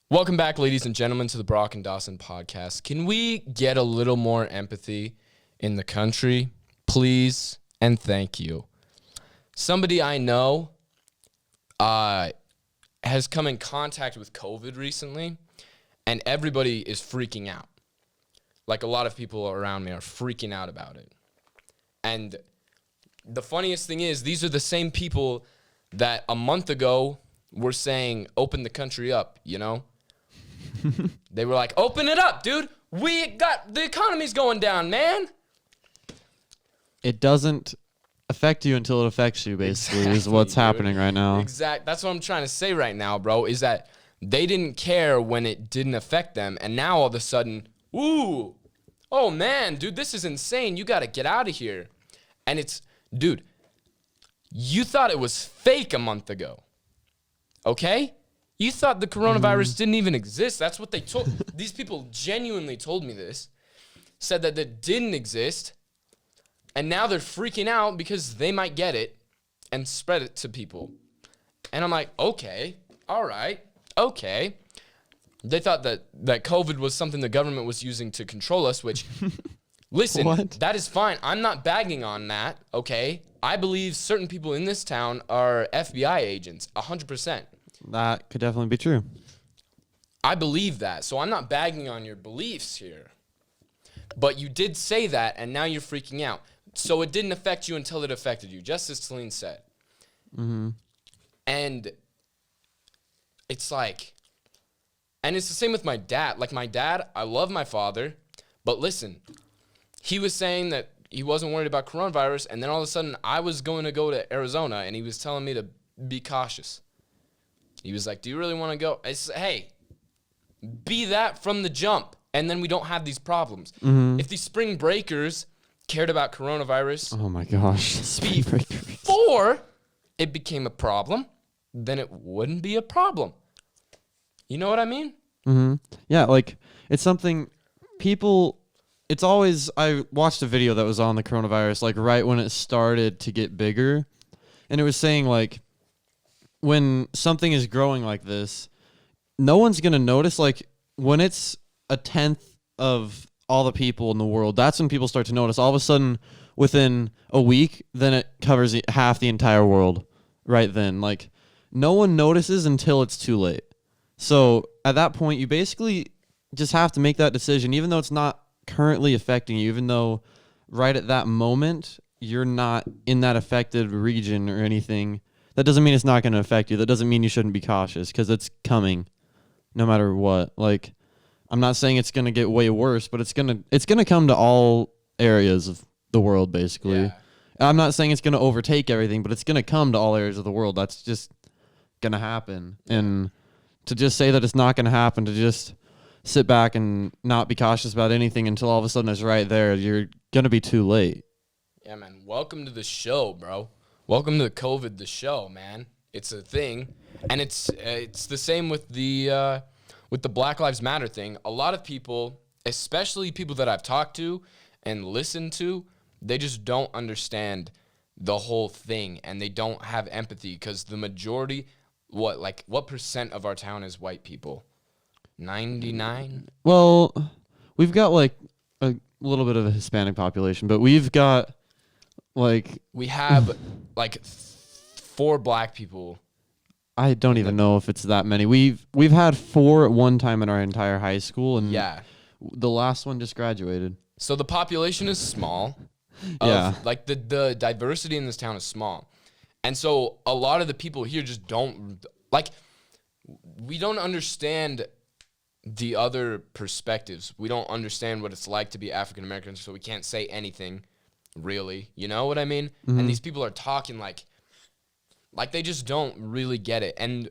Welcome back, ladies and gentlemen, to the Broc and Dawson podcast. Can we get a little more empathy in the country, please? And thank you. Somebody I know has come in contact with COVID recently, and everybody is freaking out. Like, a lot of people around me are freaking out about it. And the funniest thing is, these are the same people that a month ago were saying, open the country up, you know? They were like, open it up, dude. The economy's going down, man. It doesn't affect you until it affects you, basically, is what's happening right now. That's what I'm trying to say right now, bro, is that they didn't care when it didn't affect them, and now all of a sudden, ooh, oh, man, dude, this is insane. You got to get out of here. And it's, dude, you thought it was fake a month ago, okay? You thought the coronavirus didn't even exist. That's what they told. These people genuinely told me this, said that it didn't exist, and now they're freaking out because they might get it and spread it to people. And I'm like, okay, all right, okay. They thought that COVID was something the government was using to control us, which, listen, that is fine. I'm not bagging on that, okay? I believe certain people in this town are FBI agents, 100%. That could definitely be true. I believe that, so I'm not bagging on your beliefs here. But you did say that, and now you're freaking out. So it didn't affect you until it affected you, just as Talene said. Mm-hmm. And it's like, and it's the same with my dad. Like, my dad, I love my father, but listen, he was saying that he wasn't worried about coronavirus, and then all of a sudden I was going to go to Arizona, and he was telling me to be cautious. He was like, do you really want to go? I said, hey, be that from the jump, and then we don't have these problems. Mm-hmm. If these spring breakers cared about coronavirus oh my gosh, before it became a problem, then it wouldn't be a problem. You know what I mean? Mm-hmm. Yeah, like, it's something people, it's always, I watched a video that was on the coronavirus, like, right when it started to get bigger, and it was saying, like, when something is growing like this, no one's going to notice. Like, when it's a tenth of all the people in the world, that's when people start to notice. All of a sudden, within a week, then it covers half the entire world right then. Like, no one notices until it's too late. So at that point, you basically just have to make that decision, even though it's not currently affecting you, even though right at that moment, you're not in that affected region or anything. That doesn't mean it's not going to affect you. That doesn't mean you shouldn't be cautious, because it's coming no matter what. Like, I'm not saying it's going to get way worse, but it's going to come to all areas of the world, basically. Yeah. I'm not saying it's going to overtake everything, but it's going to come to all areas of the world. That's just going to happen. And to just say that it's not going to happen, to just sit back and not be cautious about anything until all of a sudden it's right there, you're going to be too late. Yeah, man. Welcome to the show, bro. Welcome to COVID, the show, man. It's a thing, and it's the same with the Black Lives Matter thing. A lot of people, especially people that I've talked to and listened to, they just don't understand the whole thing, and they don't have empathy, because the majority, what percent of our town is white people? 99? Well, we've got like a little bit of a Hispanic population, but we've got we have like 4 black people. I don't even know if it's that many. We've had 4 at one time in our entire high school, and yeah, the last one just graduated. So the population is small. Yeah. Like, the diversity in this town is small. And so a lot of the people here just don't, like, we don't understand the other perspectives. We don't understand what it's like to be African American, so we can't say anything, really. You know what I mean? Mm-hmm. And these people are talking like they just don't really get it. And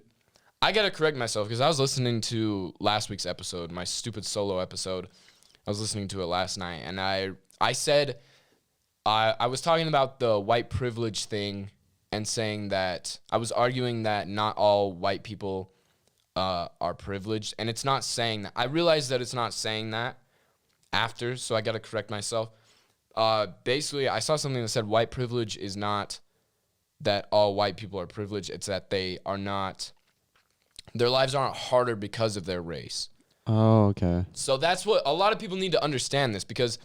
I got to correct myself, because I was listening to last week's episode, my stupid solo episode. I was listening to it last night, and I said, I was talking about the white privilege thing, and saying that I was arguing that not all white people are privileged, and it's not saying that. I realized that it's not saying that after, so I got to correct myself. Basically, I saw something that said white privilege is not that all white people are privileged. It's that they are not their lives aren't harder because of their race. Oh, okay. So that's what a lot of people need to understand this, because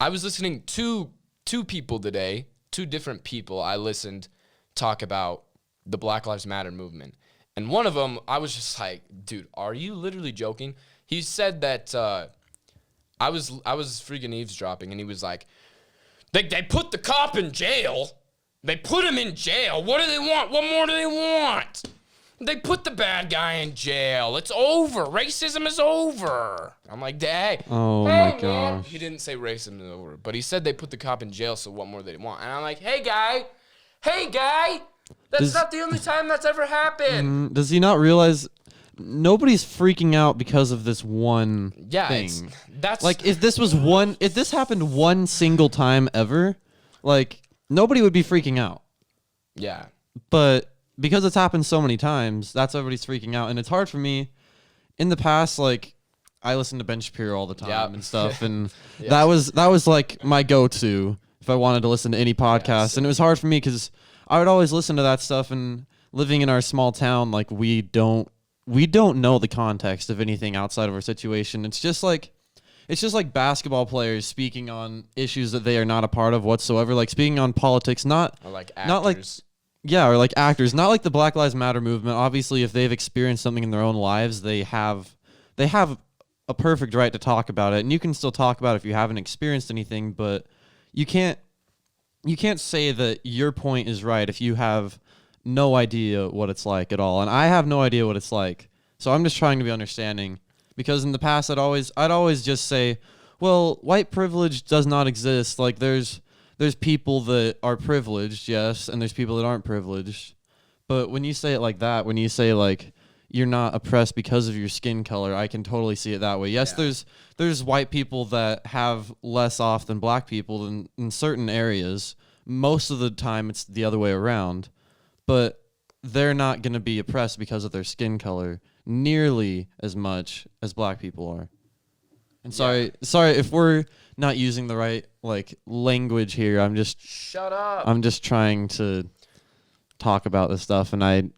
I was listening to two people today, two different people I listened talk about the Black Lives Matter movement. And one of them, I was just like, dude, are you literally joking? He said that I was freaking eavesdropping, and he was like, they put the cop in jail. They put him in jail. What do they want? What more do they want? They put the bad guy in jail. It's over. Racism is over. I'm like, hey. Oh, hey, my man. gosh. He didn't say racism is over, but he said they put the cop in jail, so what more do they want? And I'm like, hey, guy. That's not the only time that's ever happened. Does he not realize nobody's freaking out because of this one thing? That's like, if this happened one single time ever, like, nobody would be freaking out. Yeah. But because it's happened so many times, that's why everybody's freaking out. And it's hard for me. In the past, like, I listen to Ben Shapiro all the time and stuff, and that was like my go-to if I wanted to listen to any podcast. And it was hard for me because I would always listen to that stuff, and living in our small town, like, we don't know the context of anything outside of our situation. It's just like basketball players speaking on issues that they are not a part of whatsoever, like speaking on politics, or like actors. Or like actors, not like the Black Lives Matter movement. Obviously, if they've experienced something in their own lives, they have a perfect right to talk about it, and you can still talk about it if you haven't experienced anything, but you can't say that your point is right if you have no idea what it's like at all. And I have no idea what it's like. So I'm just trying to be understanding, because in the past I'd always just say, well, white privilege does not exist. Like, there's people that are privileged, yes, and there's people that aren't privileged. But when you say it like that, when you say, like, you're not oppressed because of your skin color, I can totally see it that way. Yes, there's white people that have less off than black people in certain areas. Most of the time it's the other way around. But they're not going to be oppressed because of their skin color nearly as much as black people are. And sorry if we're not using the right, like, language here. Shut up. I'm just trying to talk about this stuff, and I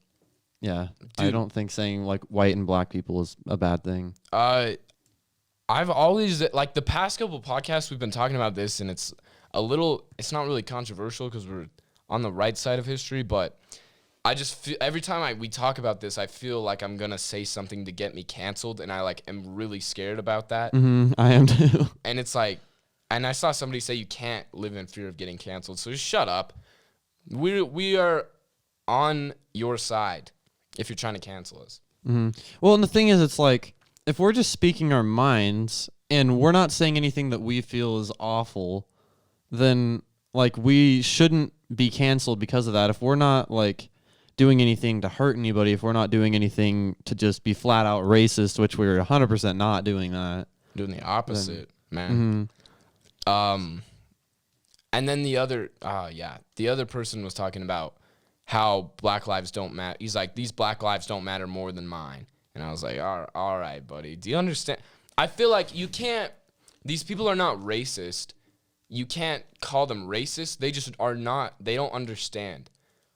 don't think saying, like, white and black people is a bad thing. I've always, like, the past couple podcasts we've been talking about this, and it's not really controversial because we're on the right side of history, but I just feel every time we talk about this, I feel like I'm gonna say something to get me canceled, and I, like, am really scared about that. Mm-hmm, I am too. And it's like, and I saw somebody say you can't live in fear of getting canceled, so just shut up. We are on your side if you're trying to cancel us. Mm-hmm. Well, and the thing is, it's like, if we're just speaking our minds and we're not saying anything that we feel is awful, then, like, we shouldn't be canceled because of that. If we're not, like, doing anything to hurt anybody, if we're not doing anything to just be flat out racist, which we're 100% not doing that. Doing the opposite, man. Mm-hmm. And then the other person was talking about how black lives don't matter. He's like, these black lives don't matter more than mine. And I was like, all right, buddy. Do you understand? I feel like you can't, these people are not racist. You can't call them racist. They just are not, they don't understand.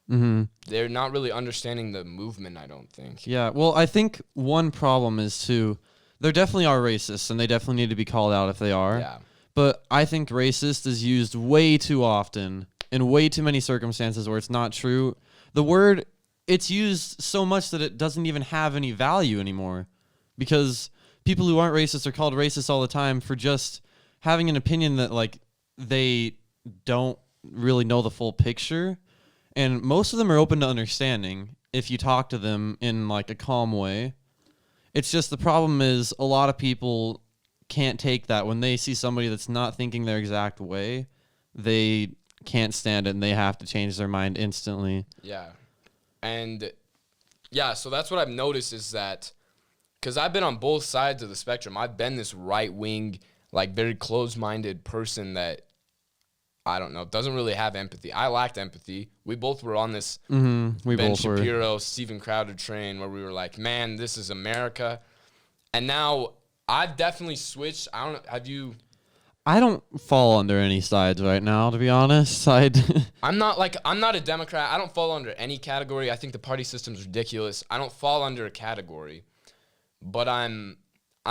Mm-hmm. They're not really understanding the movement, I don't think. Yeah, well, I think one problem is, too, there definitely are racists, and they definitely need to be called out if they are. Yeah. But I think racist is used way too often in way too many circumstances where it's not true. The word, it's used so much that it doesn't even have any value anymore, because people who aren't racist are called racist all the time for just having an opinion that, like, they don't really know the full picture. And most of them are open to understanding if you talk to them in, like, a calm way. It's just the problem is a lot of people can't take that. When they see somebody that's not thinking their exact way, they can't stand it, and they have to change their mind instantly. Yeah. And, yeah, so that's what I've noticed is that, because I've been on both sides of the spectrum. I've been this right-wing, like, very closed-minded person that, I don't know, doesn't really have empathy. I lacked empathy. We both were on this Ben Shapiro, Steven Crowder train where we were like, man, this is America. And now I've definitely switched. I don't know, have you? I don't fall under any sides right now, to be honest. I'm not a Democrat. I don't fall under any category. I think the party system's ridiculous. I don't fall under a category, but I'm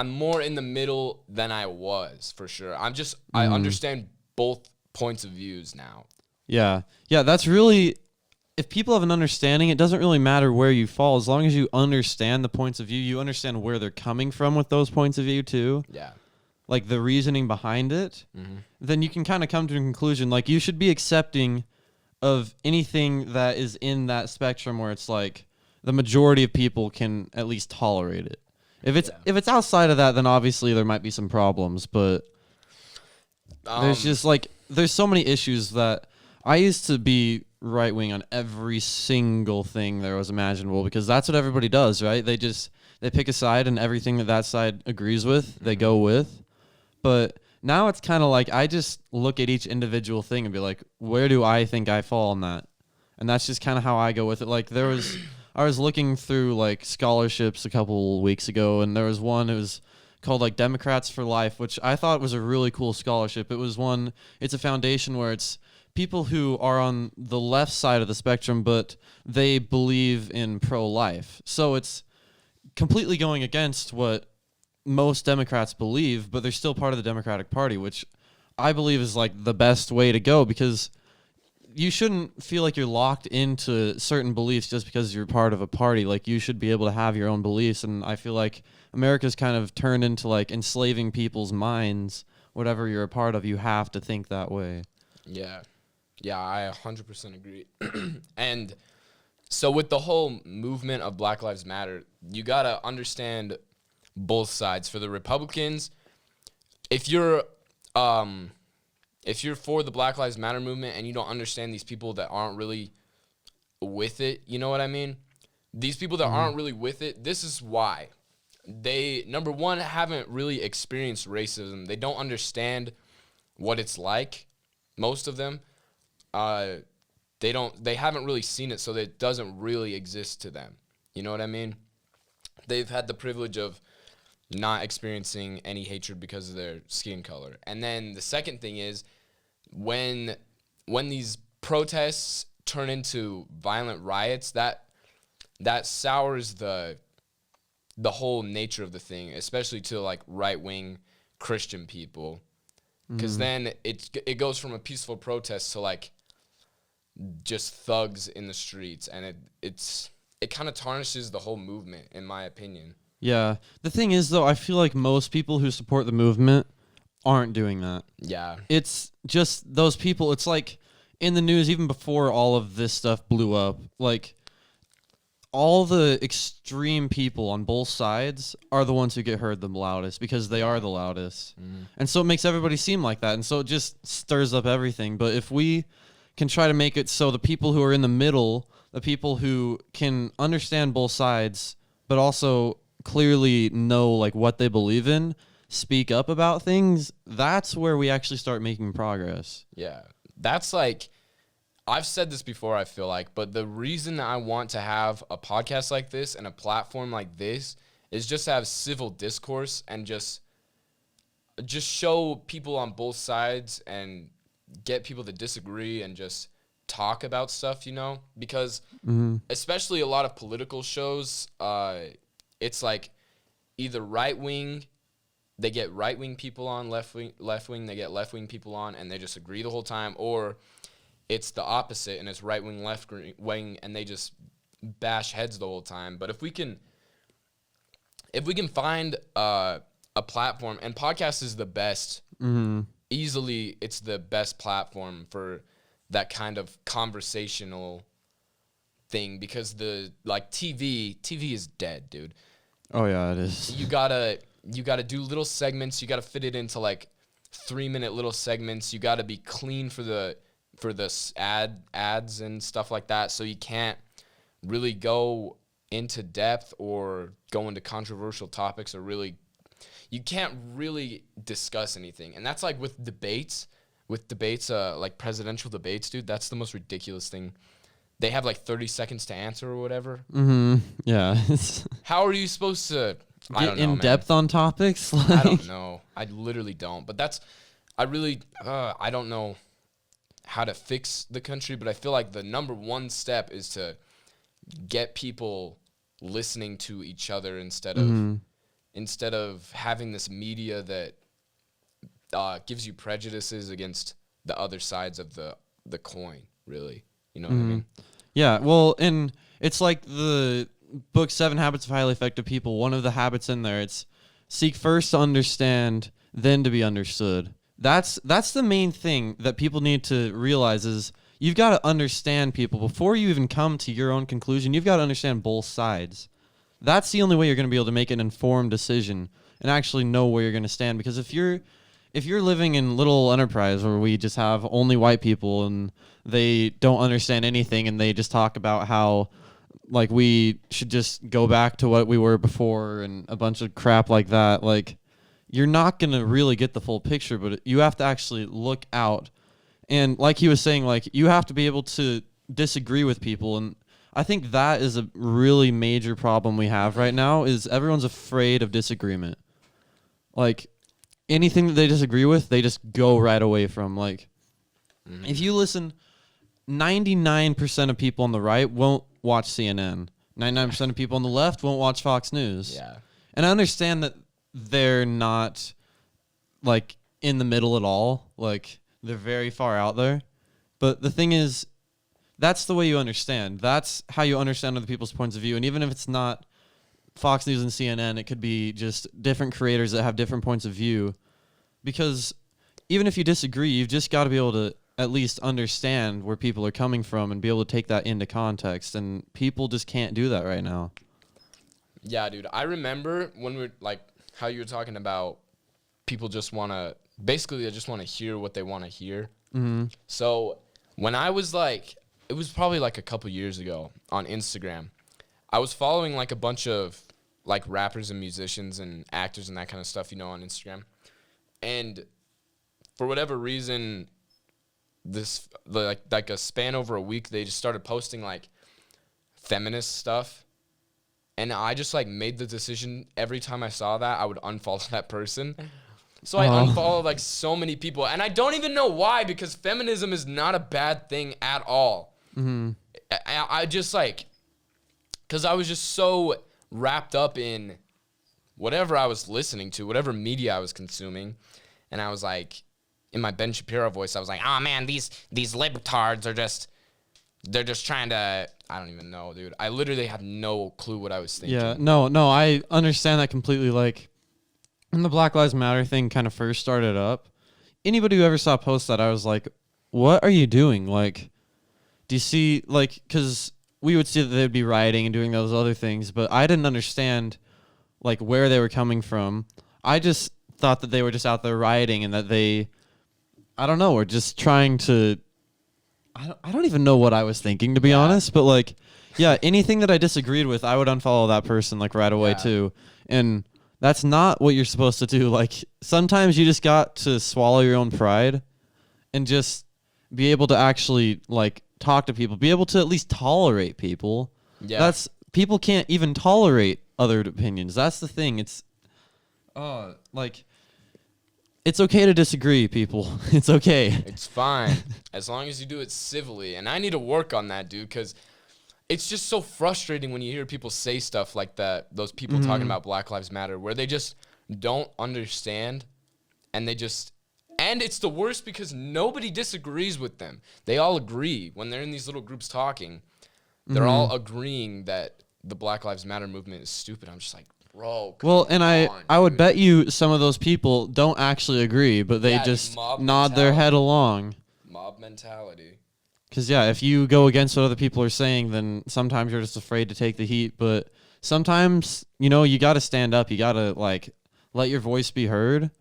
more in the middle than I was, for sure. I understand both points of views now. Yeah. Yeah, that's really, if people have an understanding, it doesn't really matter where you fall. As long as you understand the points of view, you understand where they're coming from with those points of view too. Yeah. Like the reasoning behind it, then you can kind of come to a conclusion. Like you should be accepting of anything that is in that spectrum where it's like the majority of people can at least tolerate it. If it's outside of that, then obviously there might be some problems. But there's just like there's so many issues that I used to be right wing on every single thing there was imaginable because that's what everybody does, right? They pick a side and everything that side agrees with, they go with. But now it's kind of like I just look at each individual thing and be like, where do I think I fall on that? And that's just kind of how I go with it. Like I was looking through like scholarships a couple weeks ago, and there was one, it was called like Democrats for Life, which I thought was a really cool scholarship. It's a foundation where it's people who are on the left side of the spectrum, but they believe in pro-life. So it's completely going against what most Democrats believe, but they're still part of the Democratic Party, which I believe is like the best way to go because you shouldn't feel like you're locked into certain beliefs just because you're part of a party. Like you should be able to have your own beliefs, and I feel like America's kind of turned into like enslaving people's minds. Whatever you're a part of, you have to think that way. Yeah. Yeah, I 100% agree. And so with the whole movement of Black Lives Matter, you got to understand both sides. For the Republicans, if you're for the Black Lives Matter movement and you don't understand these people that aren't really with it, you know what I mean? These people that aren't really with it, this is why. They, number one, haven't really experienced racism. They don't understand what it's like, most of them. They haven't really seen it, so it doesn't really exist to them. You know what I mean? They've had the privilege of not experiencing any hatred because of their skin color. And then the second thing is when these protests turn into violent riots, that sours the whole nature of the thing, especially to like right-wing Christian people. Because then it goes from a peaceful protest to like just thugs in the streets, and it kind of tarnishes the whole movement, in my opinion. Yeah. The thing is, though, I feel like most people who support the movement aren't doing that. Yeah. It's just those people. It's like in the news, even before all of this stuff blew up, like all the extreme people on both sides are the ones who get heard the loudest because they are the loudest. And so it makes everybody seem like that. And so it just stirs up everything. But if we can try to make it so the people who are in the middle, the people who can understand both sides, but also clearly know like what they believe in, speak up about things, that's where we actually start making progress. Yeah. That's like, I've said this before, I feel like, but the reason I want to have a podcast like this and a platform like this is just to have civil discourse and just show people on both sides and get people to disagree and just talk about stuff, you know? Because especially a lot of political shows, it's like either right-wing, they get right-wing people on, left-wing, they get left-wing people on, and they just agree the whole time, or it's the opposite, and it's right-wing, left-wing, and they just bash heads the whole time. But if we can find a platform, and podcast is the best, easily it's the best platform for that kind of conversational thing, because the like TV is dead, dude. Oh yeah, it is. You gotta do little segments. You gotta fit it into like 3-minute little segments. You gotta be clean for the ads and stuff like that. So you can't really go into depth or go into controversial topics, or you can't really discuss anything. And that's like with debates, like presidential debates, dude. That's the most ridiculous thing. They have like 30 seconds to answer or whatever. Yeah. How are you supposed to get in depth on topics? I don't know. I literally don't. But I don't know how to fix the country, but I feel like the number one step is to get people listening to each other instead of having this media that gives you prejudices against the other sides of the coin, really. You know what I mean? Yeah, well, and it's like the book 7 Habits of Highly Effective People. One of the habits in there, it's seek first to understand, then to be understood. That's the main thing that people need to realize is you've got to understand people before you even come to your own conclusion. You've got to understand both sides. That's the only way you're going to be able to make an informed decision and actually know where you're going to stand. Because if you're living in Little Enterprise where we just have only white people and they don't understand anything and they just talk about how like we should just go back to what we were before and a bunch of crap like that, like you're not going to really get the full picture, but you have to actually look out. And like he was saying, like you have to be able to disagree with people. And I think that is a really major problem we have right now is everyone's afraid of disagreement. Like anything that they disagree with, they just go right away from. Like if you listen, 99% of people on the right won't watch CNN. 99% of people on the left won't watch Fox News. Yeah. And I understand that they're not like in the middle at all. Like they're very far out there. But the thing is, that's the way you understand. That's how you understand other people's points of view. And even if it's not Fox News and CNN, it could be just different creators that have different points of view. Because even if you disagree, you've just got to be able to at least understand where people are coming from and be able to take that into context. And people just can't do that right now. Yeah, dude. I remember when we like how you were talking about people just want to basically they just want to hear what they want to hear. Mm-hmm. So when I was like, it was probably like a couple years ago on Instagram, I was following like a bunch of like rappers and musicians and actors and that kind of stuff, you know, on Instagram. And for whatever reason, this like a span over a week, they just started posting like feminist stuff. And I just like made the decision every time I saw that, I would unfollow that person. So I unfollowed like so many people. And I don't even know why, because feminism is not a bad thing at all. Mm-hmm. I just like, because I was just so wrapped up in whatever I was listening to, whatever media I was consuming. And I was like, in my Ben Shapiro voice, I was like, oh man, these libtards are just, they're just trying to, I don't even know, dude. I literally had no clue what I was thinking. Yeah, no, I understand that completely. Like, when the Black Lives Matter thing kind of first started up, anybody who ever saw post that, I was like, what are you doing? Like, do you see, like, because we would see that they'd be rioting and doing those other things, but I didn't understand, like, where they were coming from. I just thought that they were just out there rioting and that they, I don't know, were just trying to, I don't even know what I was thinking, to be honest, but, like, yeah, anything that I disagreed with, I would unfollow that person, like, right away, too. And that's not what you're supposed to do. Like, sometimes you just got to swallow your own pride and just be able to actually, like, talk to people, be able to at least tolerate people. Yeah. People can't even tolerate other opinions. That's the thing. It's, like, it's okay to disagree, people. It's okay. It's fine. As long as you do it civilly. And I need to work on that, dude, because it's just so frustrating when you hear people say stuff like that, those people talking about Black Lives Matter, where they just don't understand, and they just, and it's the worst because nobody disagrees with them. They all agree. When they're in these little groups talking, they're all agreeing that the Black Lives Matter movement is stupid. I'm just like, bro, well, and I would bet you some of those people don't actually agree, but they just nod their head along. Mob mentality. Because, yeah, if you go against what other people are saying, then sometimes you're just afraid to take the heat. But sometimes, you know, you got to stand up. You got to, like, let your voice be heard.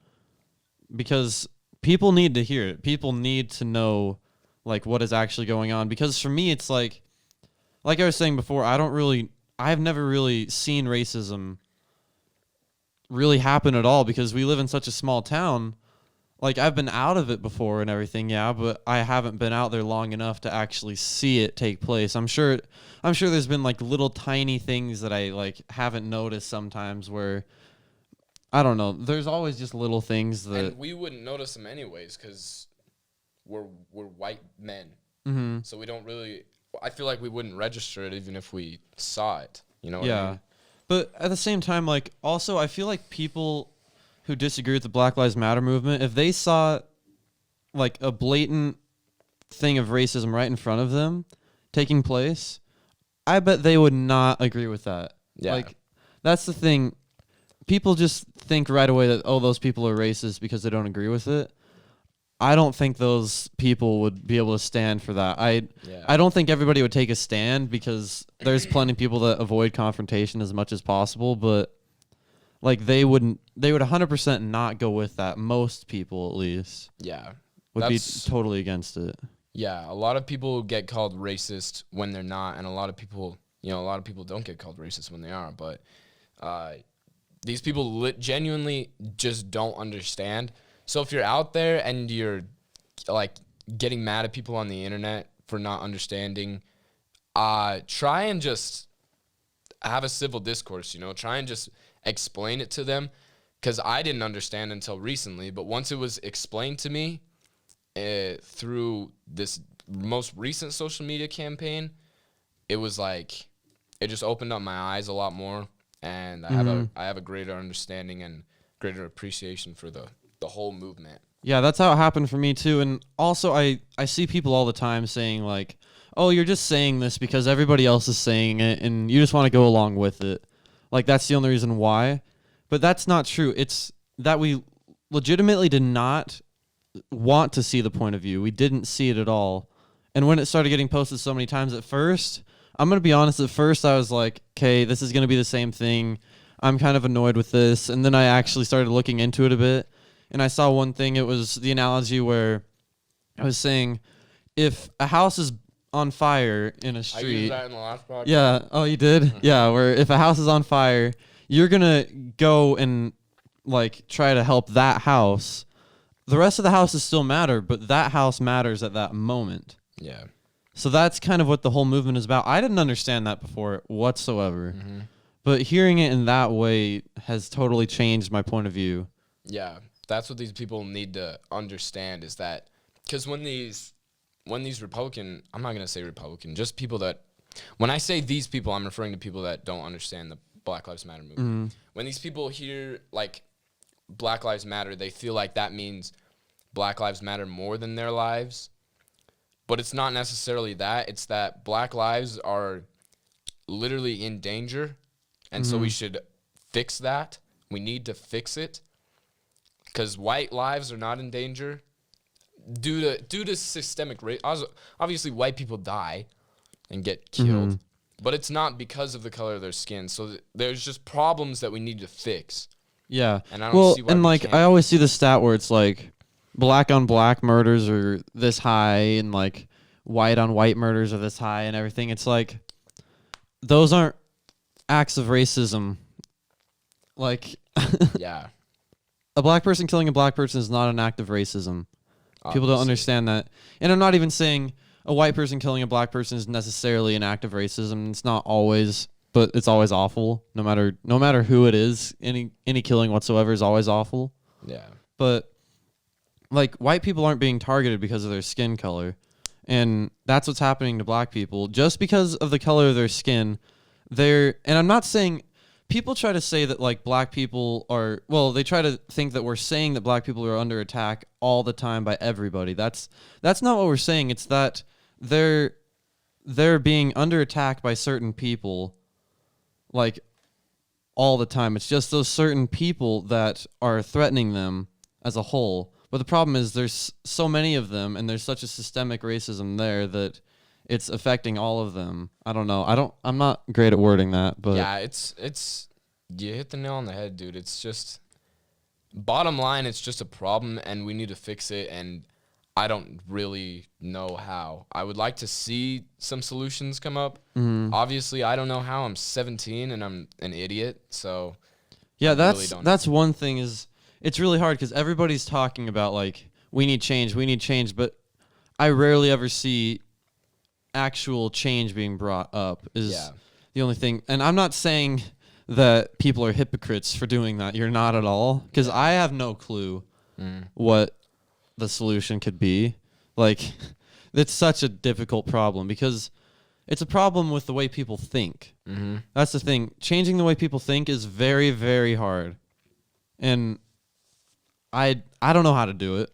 Because people need to hear it. People need to know, like, what is actually going on. Because for me, it's like I was saying before, I've never really seen racism really happen at all because we live in such a small town. Like, I've been out of it before and everything, yeah, but I haven't been out there long enough to actually see it take place. I'm sure there's been, like, little tiny things that I, like, haven't noticed sometimes where I don't know. There's always just little things that. And we wouldn't notice them anyways because we're white men. Mm-hmm. So we don't really. I feel like we wouldn't register it even if we saw it. You know what Yeah. I mean? But at the same time, like, also, I feel like people who disagree with the Black Lives Matter movement, if they saw, like, a blatant thing of racism right in front of them taking place, I bet they would not agree with that. Yeah. Like, that's the thing. People just think right away that, oh, those people are racist because they don't agree with it. I don't think those people would be able to stand for that. I don't think everybody would take a stand because there's plenty of people that avoid confrontation as much as possible, but like they would 100% not go with that. Most people at least would be totally against it. Yeah, a lot of people get called racist when they're not, and a lot of people don't get called racist when they are, but these people genuinely just don't understand. So if you're out there and you're like getting mad at people on the internet for not understanding, try and just have a civil discourse, try and just explain it to them. Because I didn't understand until recently, but once it was explained to me through this most recent social media campaign, it was like, it just opened up my eyes a lot more. And I have a greater understanding and greater appreciation for the whole movement. Yeah, that's how it happened for me too. And also I see people all the time saying like, oh, you're just saying this because everybody else is saying it and you just want to go along with it. Like that's the only reason why. But that's not true. It's that we legitimately did not want to see the point of view. We didn't see it at all. And when it started getting posted so many times at first, I'm going to be honest, at first I was like, okay, this is going to be the same thing. I'm kind of annoyed with this. And then I actually started looking into it a bit. And I saw one thing, it was the analogy where I was saying, if a house is on fire in a street. I used that in the last podcast. Yeah. Oh, you did? Mm-hmm. Yeah, where if a house is on fire, you're going to go and like try to help that house. The rest of the houses still matter, but that house matters at that moment. Yeah. So that's kind of what the whole movement is about. I didn't understand that before whatsoever. Mm-hmm. But hearing it in that way has totally changed my point of view. Yeah. That's what these people need to understand is that because when these Republican, I'm not going to say Republican, just people that, when I say these people, I'm referring to people that don't understand the Black Lives Matter movement. Mm-hmm. When these people hear like Black Lives Matter, they feel like that means Black Lives matter more than their lives. But it's not necessarily that. It's that Black lives are literally in danger. And so we should fix that. We need to fix it. Because white lives are not in danger due to systemic racism. Obviously, white people die and get killed, but it's not because of the color of their skin. So there's just problems that we need to fix. Yeah. And I don't see why we can't. I always see the stat where it's like black on black murders are this high and like white on white murders are this high and everything. It's like those aren't acts of racism. Like, yeah. A black person killing a black person is not an act of racism. Obviously. People don't understand that. And I'm not even saying a white person killing a black person is necessarily an act of racism. It's not always, but it's always awful. No matter who it is, any killing whatsoever is always awful. Yeah. But like white people aren't being targeted because of their skin color. And that's what's happening to black people. Just because of the color of their skin, and I'm not saying people try to say that like black people are, well, they try to think that we're saying that black people are under attack all the time by everybody. That's not what we're saying. It's that they're being under attack by certain people like all the time. It's just those certain people that are threatening them as a whole. But the problem is there's so many of them and there's such a systemic racism there that it's affecting all of them. I don't know. I'm not great at wording that, but yeah, it's you hit the nail on the head, dude. It's just bottom line, it's just a problem and we need to fix it, and I don't really know how. I would like to see some solutions come up. Obviously, I don't know how. I'm 17 and I'm an idiot, so yeah, that's one thing is it's really hard because everybody's talking about like we need change, but I rarely ever see actual change being brought up is the only thing. And I'm not saying that people are hypocrites for doing that. You're not at all. Because I have no clue what the solution could be. Like, it's such a difficult problem because it's a problem with the way people think. Mm-hmm. That's the thing. Changing the way people think is very, very hard. And I don't know how to do it,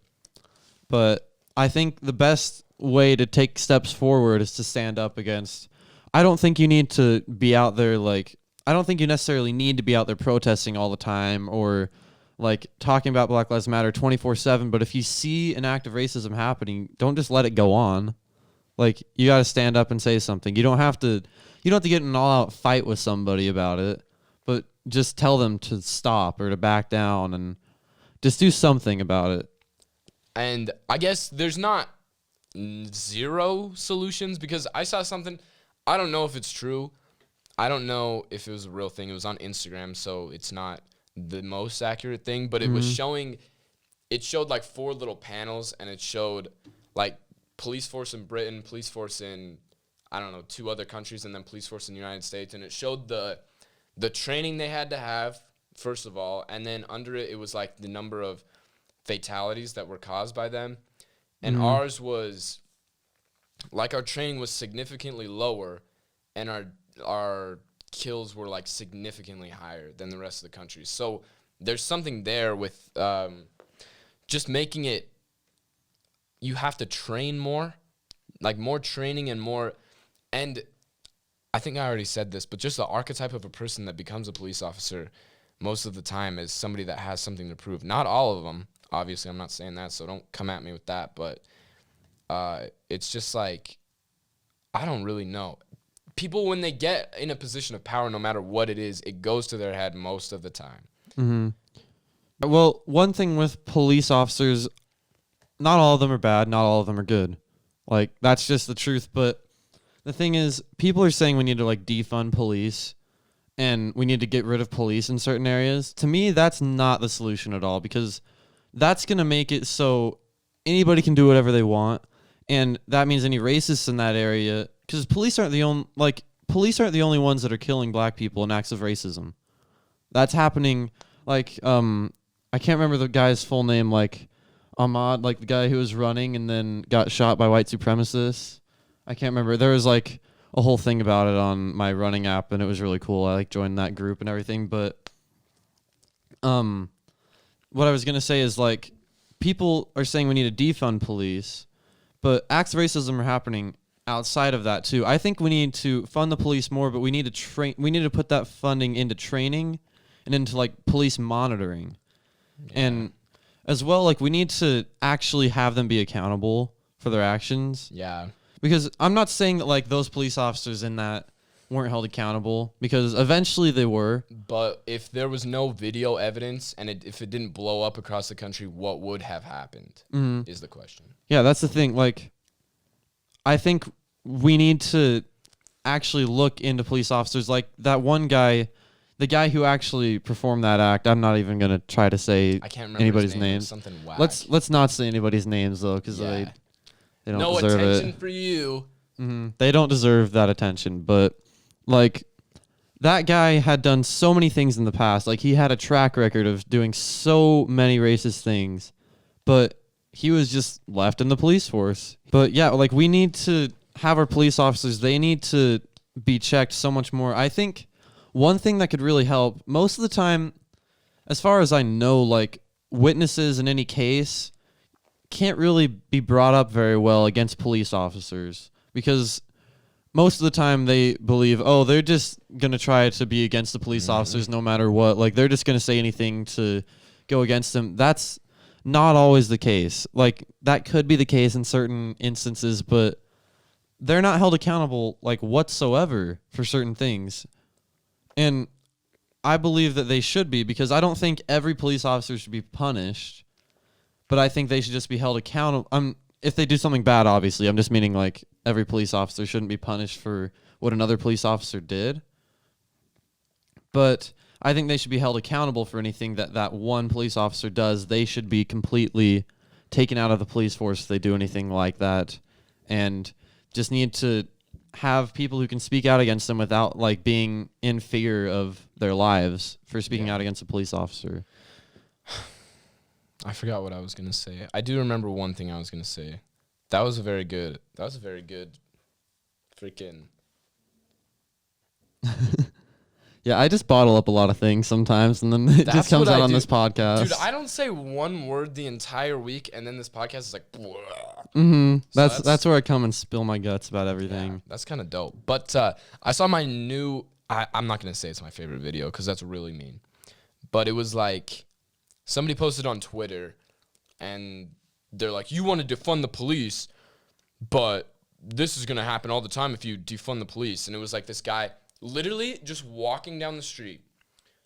but I think the best way to take steps forward is to stand up against. I don't think you need to be out there I don't think you necessarily need to be out there protesting all the time or like talking about Black Lives Matter 24/7, but if you see an act of racism happening, don't just let it go on. Like, you got to stand up and say something. You don't have to get in an all-out fight with somebody about it, but just tell them to stop or to back down and just do something about it. And I guess there's not zero solutions because I saw something. I don't know if it's true. I don't know if it was a real thing. It was on Instagram, so it's not the most accurate thing, but it was showing, it showed like 4 little panels, and it showed like police force in Britain, police force in, I don't know, 2 other countries, and then police force in the United States, and it showed the training they had to have, first of all, and then under it, it was like the number of fatalities that were caused by them, and ours was, like, our training was significantly lower, and our kills were like significantly higher than the rest of the country. So there's something there with just making it, you have to train more, like more training and more, and I think I already said this, but just the archetype of a person that becomes a police officer most of the time is somebody that has something to prove. Not all of them, obviously, I'm not saying that, so don't come at me with that, but it's just like, I don't really know. People, when they get in a position of power, no matter what it is, it goes to their head most of the time. Mm-hmm. Well, one thing with police officers, not all of them are bad, not all of them are good. Like, that's just the truth. But the thing is, people are saying we need to, like, defund police and we need to get rid of police in certain areas. To me, that's not the solution at all, because that's going to make it so anybody can do whatever they want. And that means any racists in that area, because police aren't the only ones that are killing black people in acts of racism. That's happening. Like, I can't remember the guy's full name. Like, Ahmad, like the guy who was running and then got shot by white supremacists. I can't remember. There was like a whole thing about it on my running app, and it was really cool. I like joined that group and everything. But, what I was gonna say is, like, people are saying we need to defund police, but acts of racism are happening outside of that too. I think we need to fund the police more, but we need to train. We need to put that funding into training and into like police monitoring, and as well, like, we need to actually have them be accountable for their actions. Yeah, because I'm not saying that like those police officers in that weren't held accountable, because eventually they were. But if there was no video evidence and if it didn't blow up across the country, what would have happened is the question. Yeah, that's the thing. Like, I think we need to actually look into police officers. Like that one guy, the guy who actually performed that act. I'm not even gonna try to say I can't remember anybody's his name. names. Something whack. Let's not say anybody's names though, because they don't no deserve attention it. for you. They don't deserve that attention. But like, that guy had done so many things in the past. Like, he had a track record of doing so many racist things, but he was just left in the police force. But yeah, like, we need to have our police officers, they need to be checked so much more. I think one thing that could really help, most of the time, as far as I know, like, witnesses in any case can't really be brought up very well against police officers, because most of the time they believe, oh, they're just going to try to be against the police officers no matter what. Like, they're just going to say anything to go against them. That's not always the case. Like, that could be the case in certain instances, but they're not held accountable, like, whatsoever for certain things. And I believe that they should be, because I don't think every police officer should be punished, but I think they should just be held accountable. If they do something bad, obviously. I'm just meaning, like, every police officer shouldn't be punished for what another police officer did. But I think they should be held accountable for anything that one police officer does. They should be completely taken out of the police force if they do anything like that. And just need to have people who can speak out against them without like being in fear of their lives for speaking out against a police officer. I forgot what I was gonna say. I do remember one thing I was gonna say. That was a very good freaking. Yeah, I just bottle up a lot of things sometimes, and then it That's just comes what out I on do. this podcast. Dude, I don't say one word the entire week, and then this podcast is like. Blah. That's where I come and spill my guts about everything. Yeah, that's kind of dope. But I saw my new. I'm not gonna say it's my favorite video because that's really mean. But it was like somebody posted on Twitter, and they're like, "You want to defund the police, but this is gonna happen all the time if you defund the police." And it was like this guy literally just walking down the street.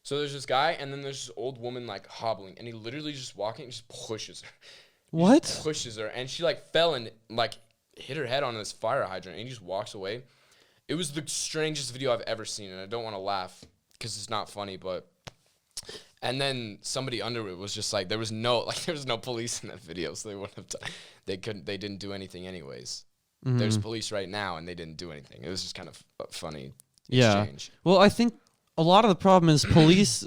So there's this guy, and then there's this old woman like hobbling, and he literally just walking, just pushes her. What? Pushes her, and she like fell and like hit her head on this fire hydrant, and he just walks away. It was the strangest video I've ever seen, and I don't want to laugh because it's not funny, but. And then somebody under it was just like, there was no police in that video, so they wouldn't have they didn't do anything anyways. There's police right now, and they didn't do anything. It was just kind of funny exchange. Well, I think a lot of the problem is police.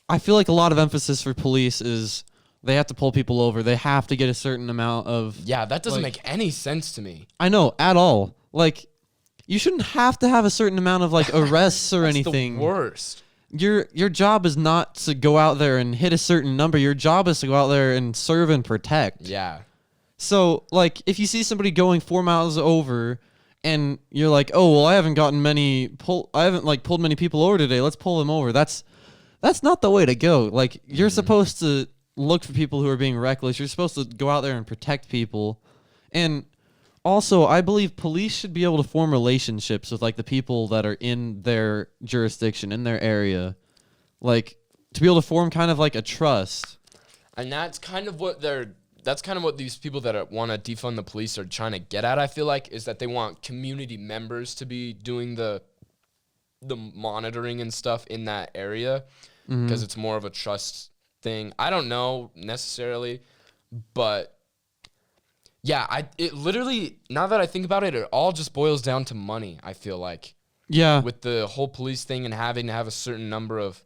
I feel like a lot of emphasis for police is they have to pull people over. They have to get a certain amount of. Yeah, that doesn't like, make any sense to me. I know at all. Like, you shouldn't have to have a certain amount of like arrests or That's anything. The worst. Your job is not to go out there and hit a certain number. Your job is to go out there and serve and protect. Yeah. So, like, if you see somebody going 4 miles over, and you're like, "Oh, well, I haven't pulled many people over today. Let's pull them over." That's not the way to go. Like, you're supposed to look for people who are being reckless. You're supposed to go out there and protect people. And also, I believe police should be able to form relationships with like the people that are in their jurisdiction, in their area, like to be able to form kind of like a trust. And that's kind of what these people that want to defund the police are trying to get at, I feel like, is that they want community members to be doing the monitoring and stuff in that area because it's more of a trust thing. I don't know necessarily, but yeah, it literally, now that I think about it, it all just boils down to money, I feel like. Yeah. With the whole police thing and having to have a certain number of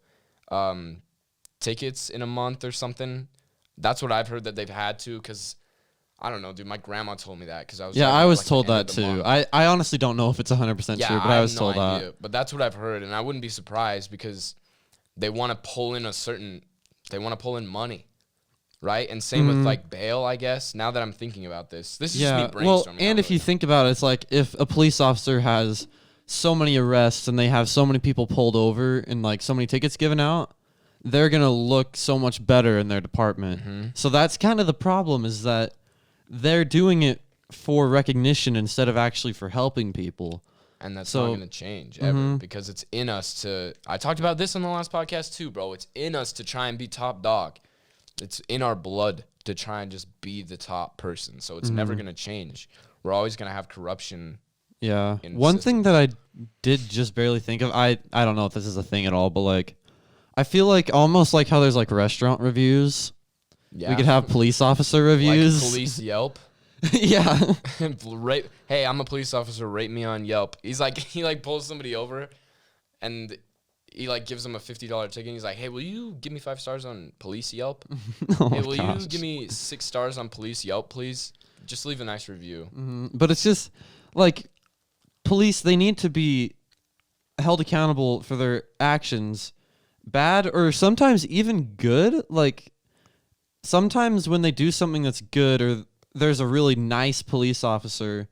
tickets in a month or something. That's what I've heard that they've had to, because I don't know, dude. My grandma told me that because I was. Yeah, I was told that too. I honestly don't know if it's 100% true, but I was told that. But that's what I've heard, and I wouldn't be surprised because they want to pull in money, right? And same with like bail, I guess. Now that I'm thinking about this is just me brainstorming. Well, and if you think about it, it's like if a police officer has so many arrests and they have so many people pulled over and like so many tickets given out, they're going to look so much better in their department. So that's kind of the problem, is that they're doing it for recognition instead of actually for helping people. And that's not going to change ever because it's in us to... I talked about this on the last podcast too, bro. It's in us to try and be top dog. It's in our blood to try and just be the top person. So it's never going to change. We're always going to have corruption. Yeah. One thing that I did just barely think of, I don't know if this is a thing at all, but like, I feel like almost like how there's like restaurant reviews. Yeah. We could have police officer reviews. Like police Yelp. Yeah. Hey, I'm a police officer. Rate me on Yelp. He pulls somebody over, and he like gives them a $50 ticket. And he's like, "Hey, will you give me 5 stars on police Yelp? Hey, will you give me 6 stars on police Yelp, please? Just leave a nice review." But it's just like police. They need to be held accountable for their actions, bad or sometimes even good. Like sometimes when they do something that's good, or there's a really nice police officer,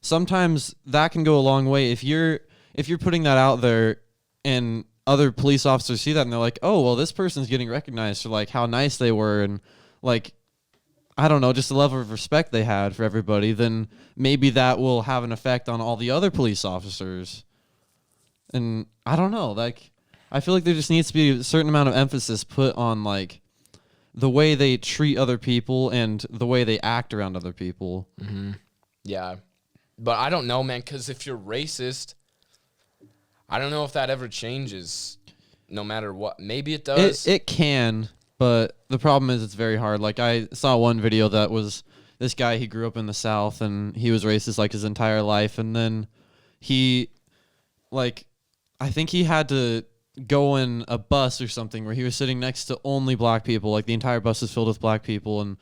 sometimes that can go a long way. If you're putting that out there and other police officers see that and they're like, "Oh, well, this person's getting recognized for like how nice they were," and like, I don't know, just the level of respect they had for everybody, then maybe that will have an effect on all the other police officers. And I don't know, like, I feel like there just needs to be a certain amount of emphasis put on like the way they treat other people and the way they act around other people. Yeah. But I don't know, man, because if you're racist, I don't know if that ever changes no matter what. Maybe it does. It can, but the problem is it's very hard. Like, I saw one video that was this guy, he grew up in the South, and he was racist like his entire life, and then he, like, I think he had to go in a bus or something where he was sitting next to only black people. Like, the entire bus is filled with black people, and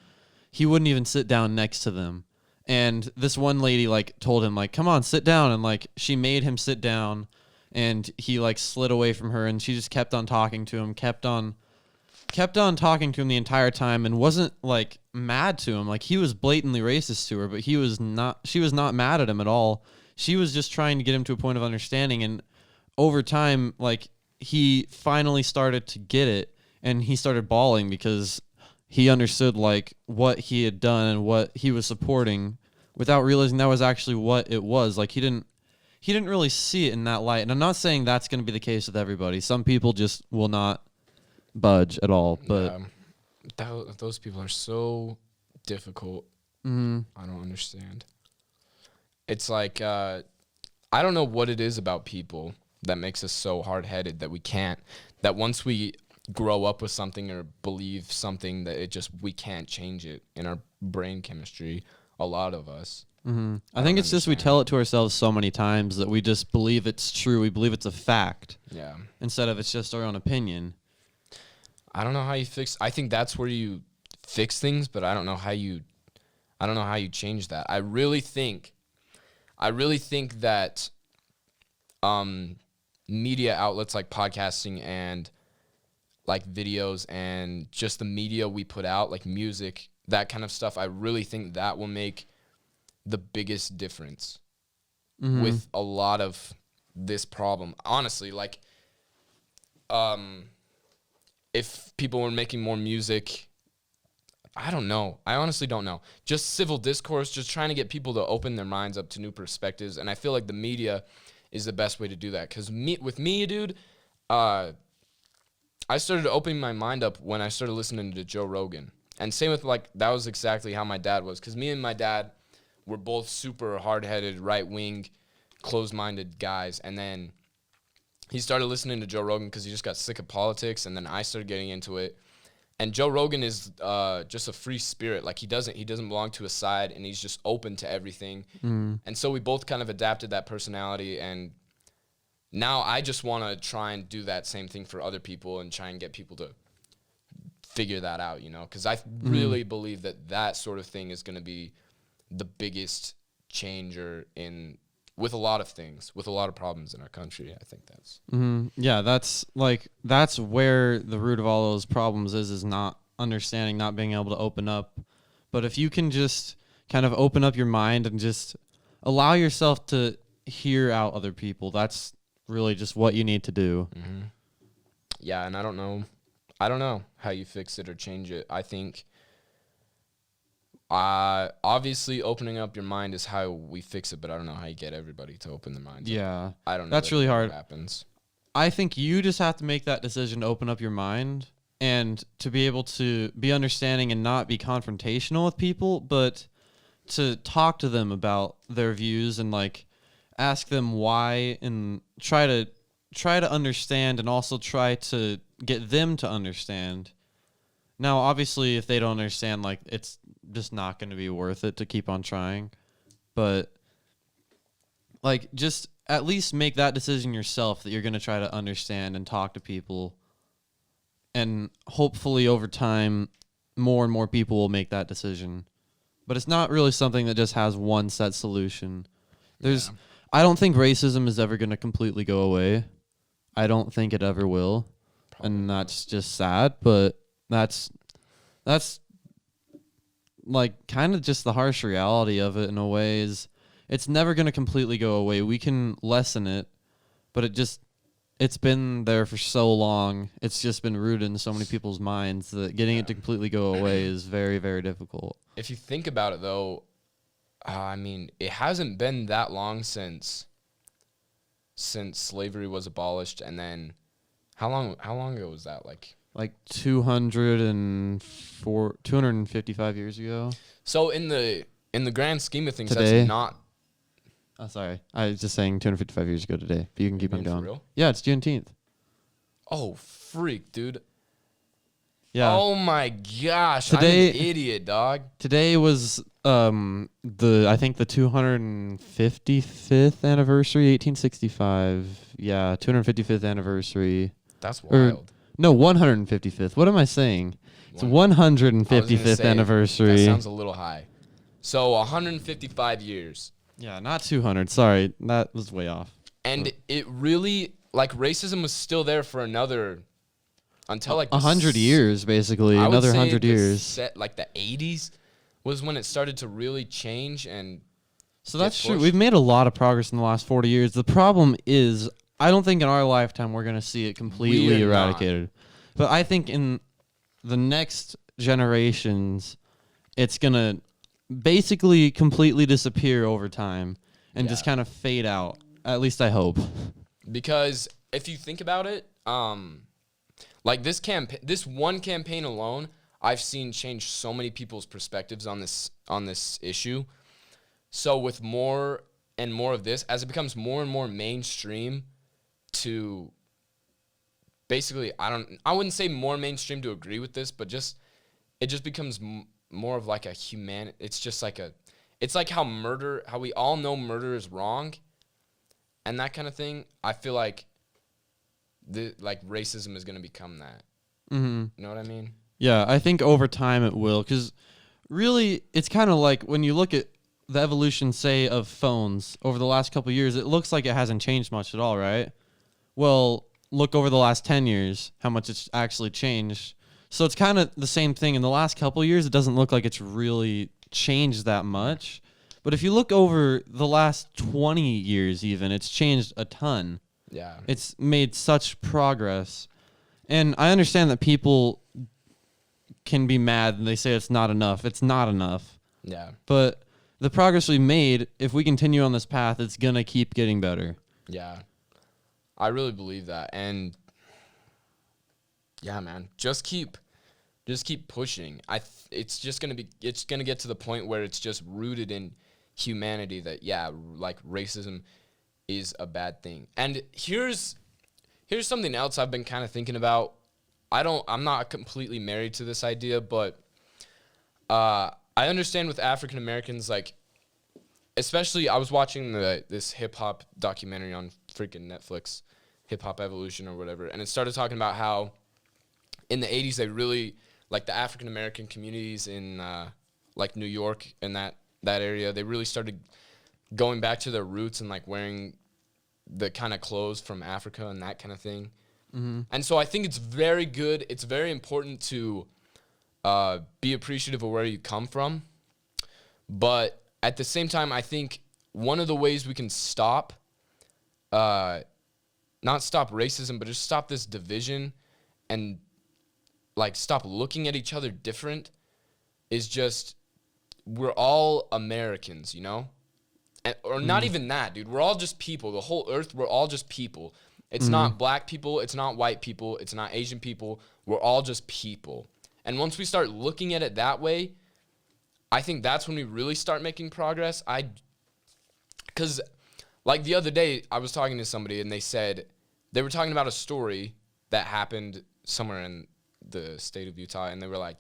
he wouldn't even sit down next to them. And this one lady, like, told him, like, come on, sit down. And, like, she made him sit down, and he, like, slid away from her, and she just kept on talking to him, kept on talking to him the entire time, and wasn't, like, mad to him. Like, he was blatantly racist to her, but she was not mad at him at all. She was just trying to get him to a point of understanding, and over time, like, he finally started to get it, and he started bawling because he understood, like, what he had done and what he was supporting without realizing that was actually what it was. Like, he didn't really see it in that light. And I'm not saying that's going to be the case with everybody. Some people just will not budge at all. But those people are so difficult. Mhm. I don't understand. It's like I don't know what it is about people that makes us so hard-headed that once we grow up with something or believe something, that we can't change it in our brain chemistry, a lot of us. I think it's just we tell it to ourselves so many times that we just believe it's true. We believe it's a fact. Yeah. Instead of it's just our own opinion. I don't know how you I think that's where you fix things, but I don't know how you change that. I really think that media outlets like podcasting and like videos and just the media we put out, like music, that kind of stuff, I really think that will make the biggest difference with a lot of this problem. Honestly, like, if people were making more music, I don't know. I honestly don't know. Just civil discourse, just trying to get people to open their minds up to new perspectives. And I feel like the media is the best way to do that. Because with me, dude, I started opening my mind up when I started listening to Joe Rogan. And same with, like, that was exactly how my dad was. Because me and my dad were both super hard-headed, right-wing, closed-minded guys. And then he started listening to Joe Rogan because he just got sick of politics. And then I started getting into it. And Joe Rogan is just a free spirit. Like, he doesn't belong to a side, and he's just open to everything. And so we both kind of adapted that personality, and now I just want to try and do that same thing for other people and try and get people to figure that out, you know? Because I really believe that sort of thing is going to be the biggest changer with a lot of things, with a lot of problems in our country. I think that's... Yeah, that's where the root of all those problems is not understanding, not being able to open up. But if you can just kind of open up your mind and just allow yourself to hear out other people, that's really just what you need to do. Yeah, and I don't know how you fix it or change it. I think obviously opening up your mind is how we fix it, but I don't know how you get everybody to open their minds. Yeah. I don't know. That's really hard. Happens. I think you just have to make that decision to open up your mind and to be able to be understanding and not be confrontational with people, but to talk to them about their views and, like, ask them why and try to understand and also try to get them to understand. Now, obviously, if they don't understand, like, it's just not going to be worth it to keep on trying. But, like, just at least make that decision yourself that you're going to try to understand and talk to people. And hopefully over time, more and more people will make that decision. But it's not really something that just has one set solution. I don't think racism is ever going to completely go away. I don't think it ever will. And that's just sad, but that's like kind of just the harsh reality of it in a way. Is it's never going to completely go away. We can lessen it, but it's been there for so long. It's just been rooted in so many people's minds that getting it to completely go away is very, very difficult. If you think about it, though, I mean, it hasn't been that long since slavery was abolished, and then how long ago was that? Like 255 years ago. So in the grand scheme of things, Today? that's not. Oh, sorry. I was just saying 255 years ago today. But you can keep on going. For real? Yeah, it's Juneteenth. Oh, freak, dude. Yeah. Oh my gosh, Today, I'm an idiot, dog. Today was I think the 255th anniversary, 1865. Yeah, 255th anniversary. That's Or wild. no, 155th. What am I saying? It's One- I was gonna 155th say, anniversary. That sounds a little high. So 155 years. Yeah, not 200. Sorry, that was way off. And it really, like, racism was still there for another, until like 100 years, basically. I would Another say 100 years. like the 80s was when it started to really change. And So get that's true. pushed. We've made a lot of progress in the last 40 years. The problem is, I don't think in our lifetime we're going to see it completely We are not. eradicated. But I think in the next generations, it's going to basically completely disappear over time and just Yeah. kind of fade out. At least I hope. Because if you think about it, like this one campaign alone, I've seen change so many people's perspectives on this issue. So with more and more of this, as it becomes more and more mainstream to basically, I wouldn't say more mainstream to agree with this, but it just becomes more of like a it's just like it's like how we all know murder is wrong and that kind of thing. I feel like like racism is going to become that. Mm-hmm. You know what I mean? Yeah, I think over time it will, because really, it's kind of like when you look at the evolution, say, of phones over the last couple of years, it looks like it hasn't changed much at all, right? Well, look over the last 10 years, how much it's actually changed. So it's kind of the same thing. In the last couple of years, it doesn't look like it's really changed that much. But if you look over the last 20 years even, it's changed a ton. Yeah. It's made such progress. And I understand that people can be mad and they say it's not enough. It's not enough. Yeah. But the progress we made, if we continue on this path, it's going to keep getting better. Yeah. I really believe that. And yeah, man, just keep pushing. It's going to get to the point where it's just rooted in humanity that, yeah, like racism is a bad thing. And here's something else I've been kind of thinking about. I'm not completely married to this idea, but I understand with African Americans, like, especially I was watching this hip hop documentary on freaking Netflix, Hip Hop Evolution or whatever, and it started talking about how in the 80s they really, like, the African American communities in like New York and that area, they really started going back to their roots and like wearing the kind of clothes from Africa and that kind of thing. Mm-hmm. And so I think it's very good. It's very important to be appreciative of where you come from. But at the same time, I think one of the ways we can stop, not stop racism, but just stop this division and like stop looking at each other different is just, we're all Americans, you know? Or not even that, dude. We're all just people. The whole earth, we're all just people. It's not black people. It's not white people. It's not Asian people. We're all just people. And once we start looking at it that way, I think that's when we really start making progress. Because like the other day, I was talking to somebody and they were talking about a story that happened somewhere in the state of Utah. And they were like,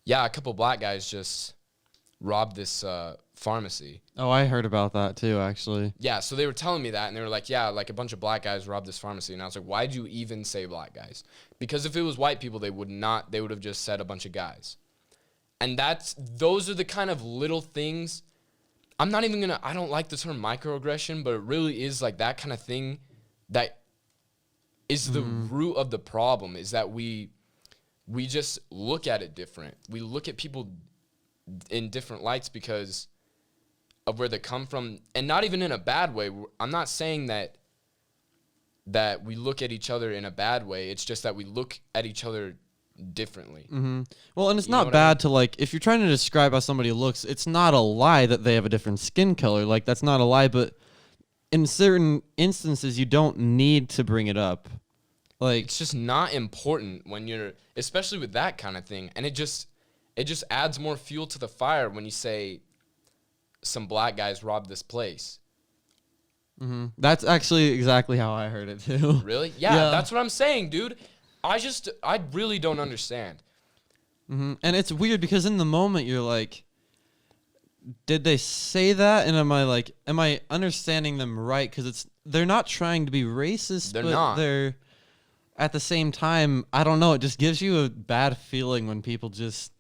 yeah, a couple black guys just robbed this pharmacy. Oh, I heard about that too, actually. Yeah, so they were telling me that, and they were like, yeah, like a bunch of black guys robbed this pharmacy. And I was like, why'd you even say black guys? Because if it was white people, they would have just said a bunch of guys. And those are the kind of little things. I don't like the term microaggression, but it really is like that kind of thing that is the root of the problem, is that we just look at it different. We look at people in different lights because of where they come from, and not even in a bad way. I'm not saying that we look at each other in a bad way. It's just that we look at each other differently. Mm-hmm. Well, and it's You know not what I bad mean? to, like, if you're trying to describe how somebody looks, it's not a lie that they have a different skin color. Like, that's not a lie, but in certain instances, you don't need to bring it up. Like, It's just not important when especially with that kind of thing. And it just adds more fuel to the fire when you say some black guys robbed this place. that's actually exactly how I heard it too. Really? Yeah, Yeah. that's what I'm saying, dude. I really don't understand. And it's weird because in the moment you're like, did they say that? And am I understanding them right? Because they're not trying to be racist, They're but not. they're at the same time. I don't know. It just gives you a bad feeling when people just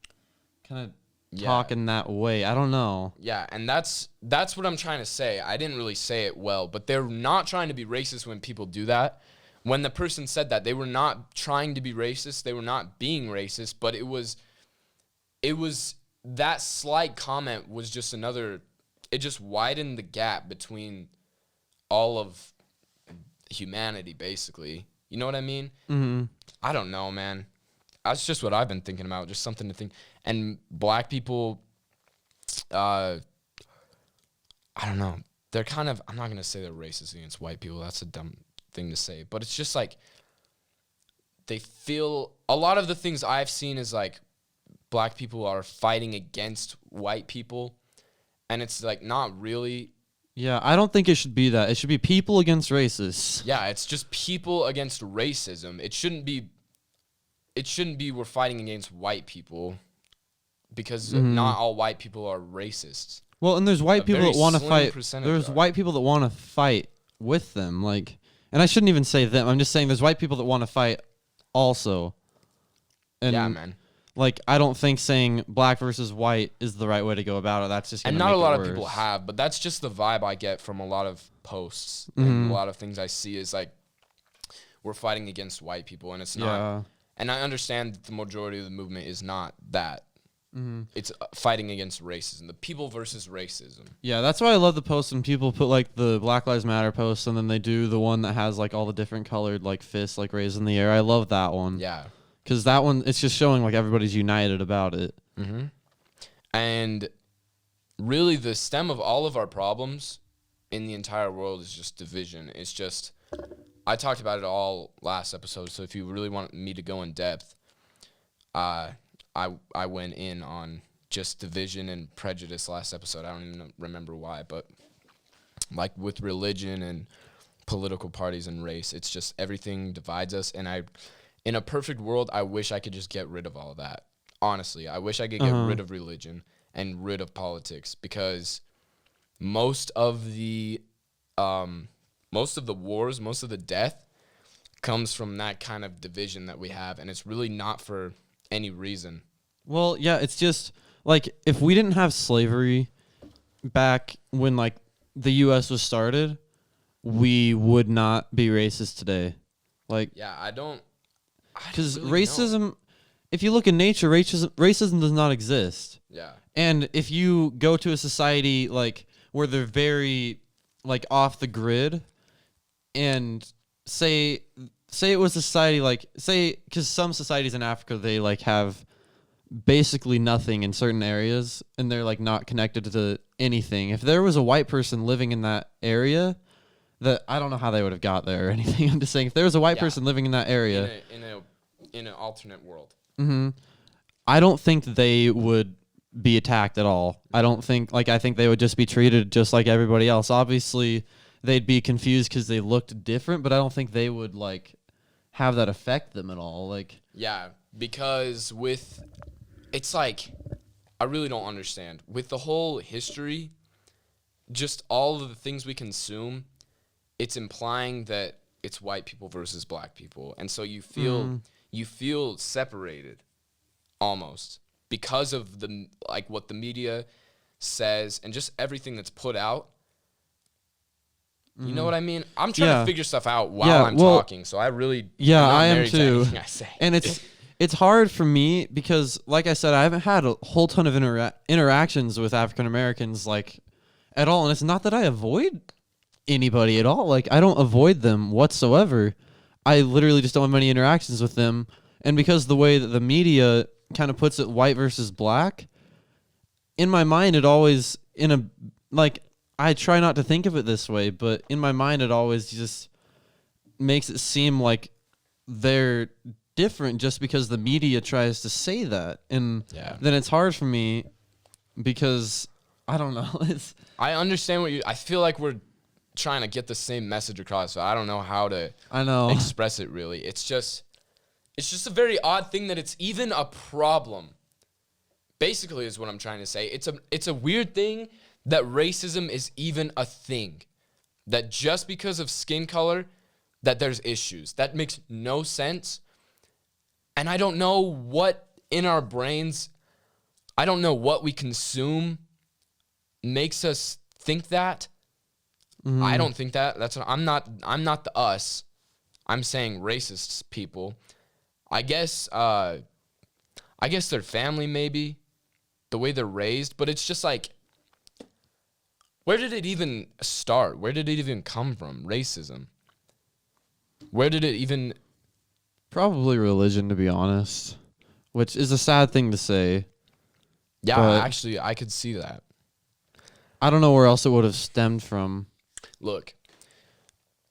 kind of talk in that way. I don't know. Yeah, and that's what I'm trying to say. I didn't really say it well, but they're not trying to be racist when people do that. When the person said that, they were not trying to be racist. They were not being racist, but it was that slight comment was just it just widened the gap between all of humanity, basically. You know what I mean? Mm-hmm. I don't know, man. That's just what I've been thinking about, just something to think. And black people, I don't know. They're kind of, I'm not going to say they're racist against white people. That's a dumb thing to say. But it's just like, they feel, a lot of the things I've seen is like, black people are fighting against white people. And it's like, not really. Yeah, I don't think it should be that. It should be people against racists. Yeah, it's just people against racism. It shouldn't be we're fighting against white people, because not all white people are racists. Well, and there's white people that want to fight. There's white people that want to fight with them, like, and I shouldn't even say them. I'm just saying there's white people that want to fight also. And yeah, man. Like, I don't think saying black versus white is the right way to go about it. That's just gonna and not make a lot it of people worse. have, but that's just the vibe I get from a lot of posts and a lot of things I see is like we're fighting against white people, and it's not. Yeah. And I understand that the majority of the movement is not that. It's fighting against racism, the people versus racism. Yeah, that's why I love the posts when people put like the Black Lives Matter posts, and then they do the one that has like all the different colored like fists like raised in the air. I love that one. Yeah. Because that one, it's just showing like everybody's united about it. And really, the stem of all of our problems in the entire world is just division. It's just, I talked about it all last episode, so if you really want me to go in depth, I went in on just division and prejudice last episode. I don't even remember why, but like with religion and political parties and race, it's just everything divides us. And in a perfect world, I wish I could just get rid of all of that. Honestly, I wish I could get rid of religion and rid of politics, because most of the wars, most of the death comes from that kind of division that we have, and it's really not for any reason. Well, yeah, it's just like if we didn't have slavery back when like the U.S. was started, we would not be racist today. Like, Yeah, I don't. because really racism, know. if you look in nature, racism does not exist. Yeah. And if you go to a society like where they're very like off the grid, and say it was a society like because some societies in Africa, they like have basically nothing in certain areas, and they're like not connected to anything. If there was a white person living in that area, that I don't know how they would have got there or anything. I'm just saying, if there was a white person living in that area, In an alternate world. I don't think they would be attacked at all. I don't think, like, I think they would just be treated just like everybody else. Obviously, they'd be confused because they looked different, but I don't think they would, like, have that affect them at all. Like, Yeah, because it's like, I really don't understand. With the whole history, just all of the things we consume, it's implying that it's white people versus black people. And so you feel separated almost because of what the media says and just everything that's put out. You know what I mean? I'm trying to figure stuff out while I'm talking, so I really I am married to too. anything I say. And it's hard for me because, like I said, I haven't had a whole ton of interactions with African Americans like at all, and it's not that I avoid anybody at all. Like, I don't avoid them whatsoever. I literally just don't have many interactions with them, and because the way that the media kind of puts it, white versus black, in my mind it always I try not to think of it this way, but in my mind it always just makes it seem like they're different just because the media tries to say that. And then it's hard for me because I don't know. I understand I feel like we're trying to get the same message across, but I don't know how to express it really. It's just a very odd thing that it's even a problem basically is what I'm trying to say. It's a weird thing that racism is even a thing. That just because of skin color, that there's issues. That makes no sense. And I don't know what in our brains, I don't know what we consume makes us think that. I don't think that. I'm not the us. I'm saying racist people. I guess their family maybe, the way they're raised, but it's just like, where did it even start? Where did it even come from? Racism. Where did it even... Probably religion, to be honest, which is a sad thing to say. Yeah, but actually, I could see that. I don't know where else it would have stemmed from. Look,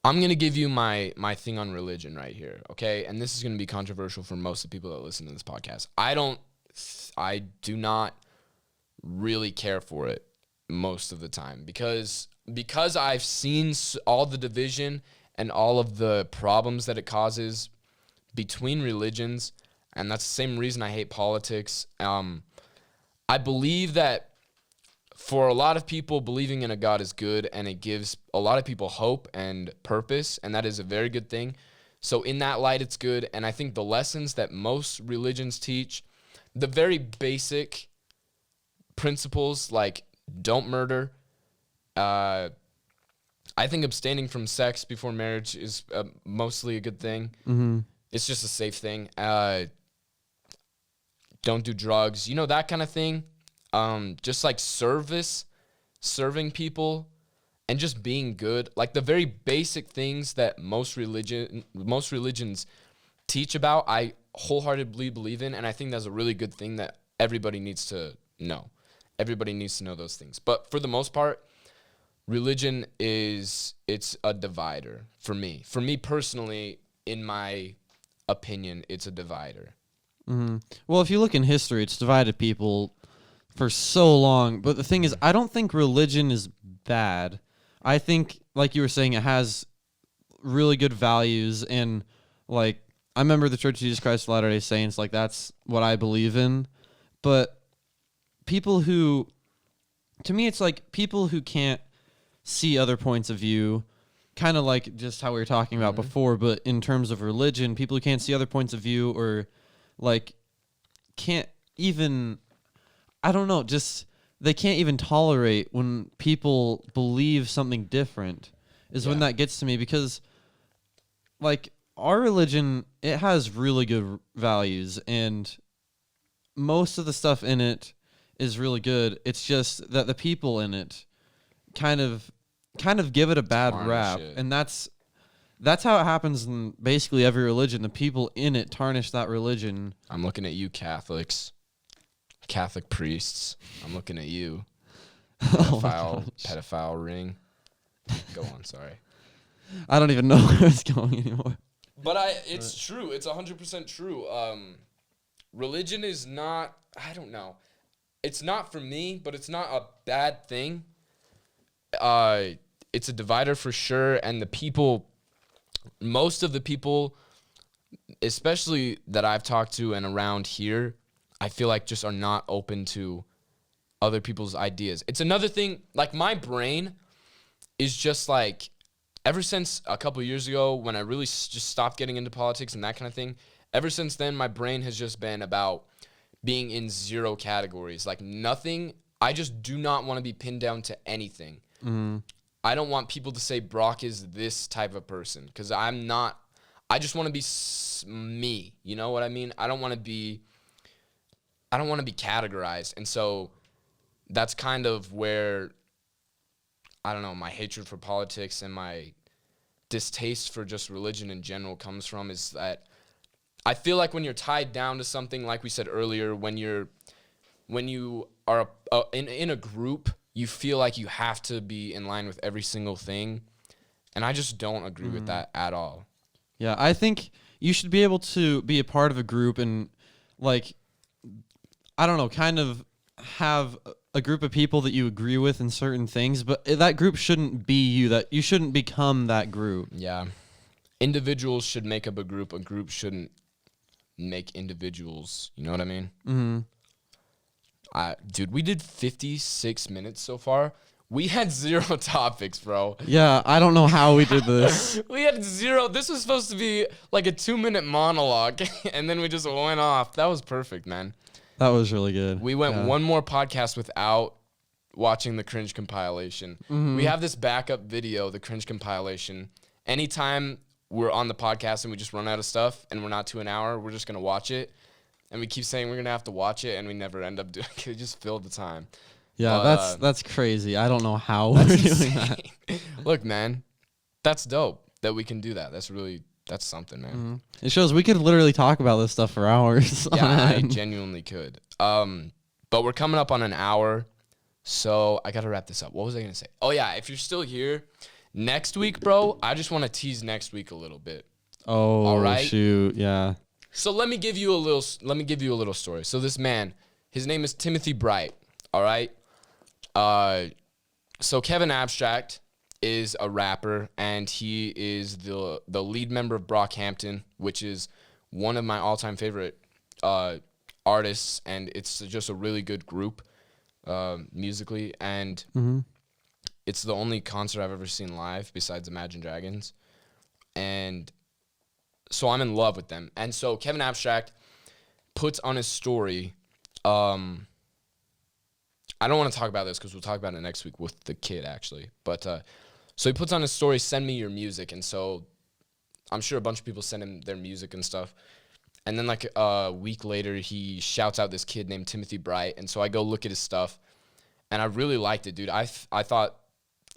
I'm going to give you my thing on religion right here, okay? And this is going to be controversial for most of the people that listen to this podcast. I do not really care for it most of the time because I've seen all the division and all of the problems that it causes between religions, and that's the same reason I hate politics. I believe that for a lot of people, believing in a God is good, and it gives a lot of people hope and purpose, and that is a very good thing. So in that light, it's good, and I think the lessons that most religions teach, the very basic principles like don't murder, I think abstaining from sex before marriage is mostly a good thing. Mm-hmm. It's just a safe thing. Don't do drugs, that kind of thing. Just like serving people, and just being good. Like the very basic things that most religions teach about, I wholeheartedly believe in, and I think that's a really good thing that everybody needs to know. Everybody needs to know those things. But for the most part, religion it's a divider for me. For me personally, in my opinion, it's a divider. Mm-hmm. Well, if you look in history, it's divided people for so long. But the thing is, I don't think religion is bad. I think, like you were saying, it has really good values. And, like, I remember the Church of Jesus Christ of Latter-day Saints. Like, that's what I believe in. But people who... To me, it's like people who can't see other points of view, kind of like just how we were talking about before, but in terms of religion, people who can't see other points of view or, like, can't even... I don't know, just they can't even tolerate when people believe something different is when that gets to me because, like, our religion, it has really good values and most of the stuff in it is really good. It's just that the people in it kind of give it a bad rap, and that's how it happens in basically every religion. The people in it tarnish that religion. I'm looking at you, Catholic priests. I'm looking at you. Pedophile ring. Go on, sorry. I don't even know where it's going anymore. But it's true. It's 100% true. Religion is not, I don't know. It's not for me, but it's not a bad thing. It's a divider for sure, and most of the people, especially that I've talked to and around here, I feel like just are not open to other people's ideas. It's another thing, like my brain is just like, ever since a couple years ago when I really just stopped getting into politics and that kind of thing, ever since then my brain has just been about being in zero categories. Like nothing, I just do not want to be pinned down to anything. Mm-hmm. I don't want people to say Broc is this type of person because I'm not. I just want to be me. You know what I mean? I don't want to be categorized. And so that's kind of where, I don't know, my hatred for politics and my distaste for just religion in general comes from, is that I feel like when you're tied down to something, like we said earlier, when you are in a group, you feel like you have to be in line with every single thing. And I just don't agree with that at all. Yeah, I think you should be able to be a part of a group and, like, I don't know, kind of have a group of people that you agree with in certain things, but that group shouldn't be you. That you shouldn't become that group. Yeah. Individuals should make up a group. A group shouldn't make individuals. You know what I mean? Mm-hmm. Dude, we did 56 minutes so far. We had 0 topics, bro. Yeah, I don't know how we did this. We had 0. This was supposed to be like a 2-minute monologue, and then we just went off. That was perfect, man. That was really good. We went one more podcast without watching the cringe compilation. We have this backup video, the cringe compilation. Anytime we're on the podcast and we just run out of stuff and we're not to an hour, we're just going to watch it. And we keep saying we're going to have to watch it, and we never end up doing it. We just fill the time. Yeah, But, that's crazy. I don't know how we're doing that. Look, man, that's dope that we can do that. That's something, man. It shows we could literally talk about this stuff for hours. Yeah, on I end. genuinely could. But we're coming up on an hour, so I got to wrap this up. What was I going to say? Oh, yeah, if you're still here, next week, bro, I just want to tease next week a little bit. Oh, All right. shoot, yeah. So let me give you a little story. So this man, his name is Timothy Bright, all right? So Kevin Abstract is a rapper, and he is the lead member of Brockhampton, which is one of my all-time favorite artists, and it's just a really good group musically, and it's the only concert I've ever seen live besides Imagine Dragons, and so I'm in love with them. And so Kevin Abstract puts on his story, I don't want to talk about this because we'll talk about it next week with the kid, actually. But so he puts on his story, send me your music. And so I'm sure a bunch of people send him their music and stuff. And then like a week later, he shouts out this kid named Timothy Bright. And so I go look at his stuff, and I really liked it, dude. I thought,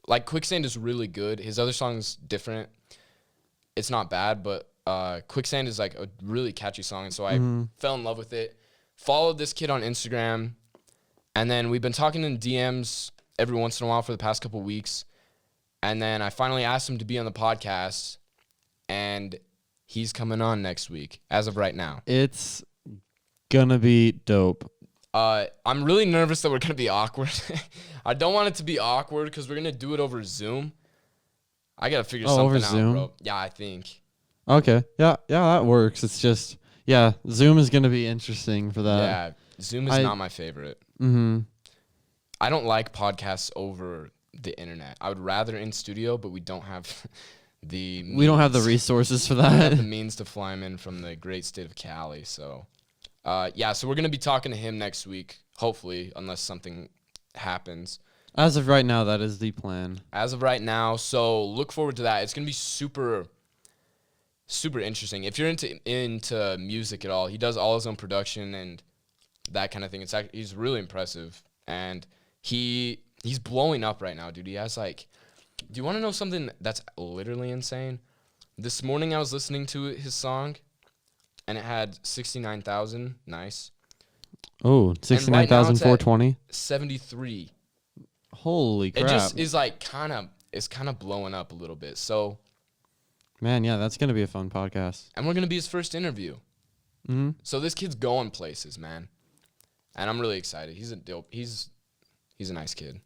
like, Quicksand is really good. His other song's different. It's not bad, but Quicksand is like a really catchy song. And so I fell in love with it. Followed this kid on Instagram. And then we've been talking in DMs every once in a while for the past couple weeks. And then I finally asked him to be on the podcast. And he's coming on next week, as of right now. It's gonna be dope. I'm really nervous that we're going to be awkward. I don't want it to be awkward because we're going to do it over Zoom. I got to figure something over out, Zoom? bro. Yeah, I think. Okay, yeah, that works. It's just, yeah, Zoom is gonna be interesting for that. Yeah, Zoom is not my favorite. I don't like podcasts over the internet. I would rather in studio, but we don't have the means. We don't have the resources for We don't have that. the means to fly him in from the great state of Cali. So, yeah, so we're going to be talking to him next week, hopefully, unless something happens. As of right now, that is the plan. As of right now, so look forward to that. It's going to be super interesting. If you're into music at all, he does all his own production and that kind of thing. He's really impressive, and he's blowing up right now, dude. He has like, do you want to know something that's literally insane? This morning I was listening to his song, and it had 69,000. Nice. Oh, 69,420. 73. Holy crap. It just is like kind of blowing up a little bit. So, Man, yeah, that's gonna be a fun podcast. and we're gonna be his first interview. So this kid's going places, man, and I'm really excited. He's a dope. He's a nice kid.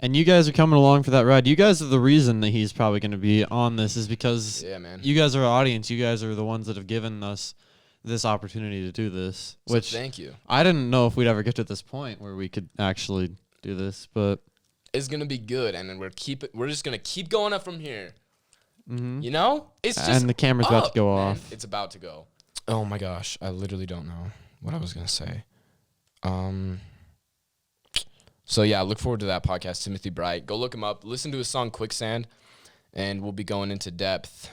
And you guys are coming along for that ride. You guys are the reason that he's probably going to be on this is because Yeah, man. you guys are our audience. You guys are the ones that have given us this opportunity to do this, So which thank you. I didn't know if we'd ever get to this point where we could actually do this, but It's gonna be good, and then we're just gonna keep going up from here. You know, it's just and the camera's about up, to go man. off. It's about to go. Oh my gosh, I literally don't know what I was gonna say. So yeah, look forward to that podcast, Timothy Bright. Go look him up. Listen to his song Quicksand, and we'll be going into depth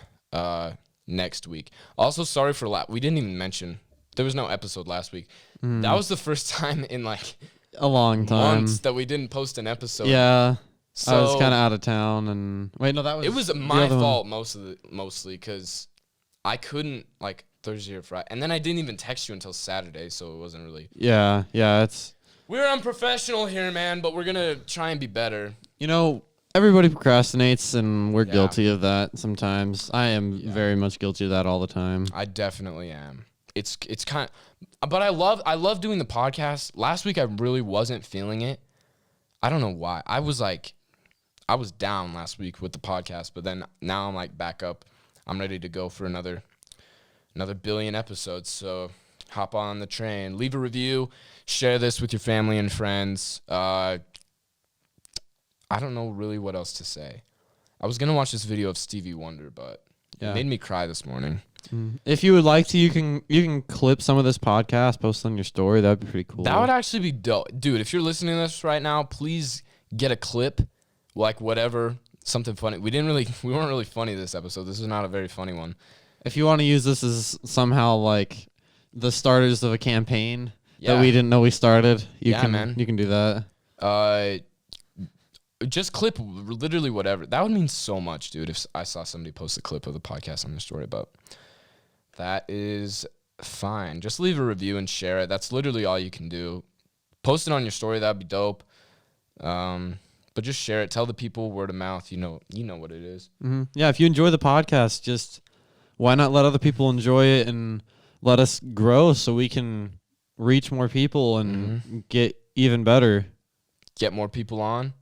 next week. Also, sorry for we didn't even mention there was no episode last week. That was the first time in like A long time. months that we didn't post an episode. Yeah. So I was kind of out of town and wait, no, that was it was the my other one. fault mostly because I couldn't like Thursday or Friday, and then I didn't even text you until Saturday, so it wasn't really. Yeah, it's We're unprofessional here, man, but we're gonna try and be better. everybody procrastinates and we're Yeah. guilty of that sometimes. I am very much guilty of that all the time. I definitely am. It's kind of, but I love doing the podcast. Last week I really wasn't feeling it. I don't know why. I was down last week with the podcast, but then now I'm like back up. I'm ready to go for another billion episodes. So hop on the train. Leave a review. Share this with your family and friends. I don't know really what else to say. I was going to watch this video of Stevie Wonder, but it made me cry this morning. If you would like to, you can clip some of this podcast, post on your story. That'd be pretty cool. That would actually be dope. Dude, if you're listening to this right now, please get a clip, like whatever, something funny. We weren't really funny this episode. This is not a very funny one. If you want to use this as somehow like the starters of a campaign that we didn't know we started, you can do that. Just clip literally whatever. That would mean so much, dude, if I saw somebody post a clip of the podcast on their story, but that is fine. Just leave a review and share it. That's literally all you can do. Post it on your story. That'd be dope. But just share it. Tell the people word of mouth. You know what it is. Mm-hmm. Yeah, if you enjoy the podcast, just why not let other people enjoy it and let us grow so we can reach more people and get even better. Get more people on.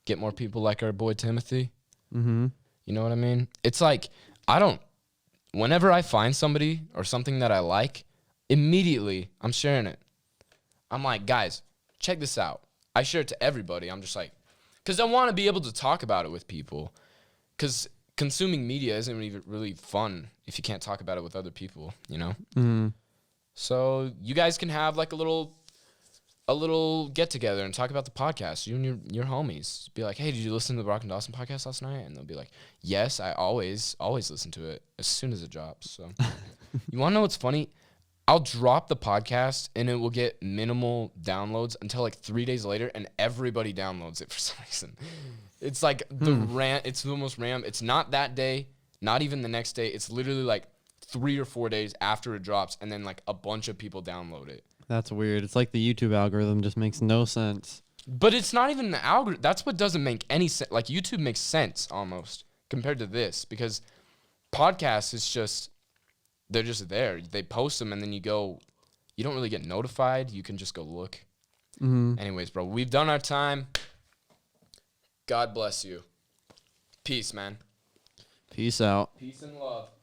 Get more people like our boy Timothy. Mm-hmm. You know what I mean? It's like, whenever I find somebody or something that I like, immediately I'm sharing it. I'm like, guys, check this out. I share it to everybody. I'm just like, because I want to be able to talk about it with people. Because consuming media isn't even really fun if you can't talk about it with other people, you know? Mm-hmm. So you guys can have like a little get together and talk about the podcast. You and your homies. Be like, hey, did you listen to the Broc and Dawson podcast last night? And they'll be like, yes, I always listen to it as soon as it drops. So you want to know what's funny? I'll drop the podcast and it will get minimal downloads until like 3 days later, and everybody downloads it for some reason. It's like it's the most random. It's not that day, not even the next day. It's literally like 3 or 4 days after it drops, and then like a bunch of people download it. That's weird. It's like the YouTube algorithm just makes no sense. But it's not even the algorithm. That's what doesn't make any sense. Like YouTube makes sense almost compared to this, because podcasts is just, they're just there. They post them and then you don't really get notified. You can just go look. Mm-hmm. Anyways, bro, we've done our time. God bless you. Peace, man. Peace out. Peace and love.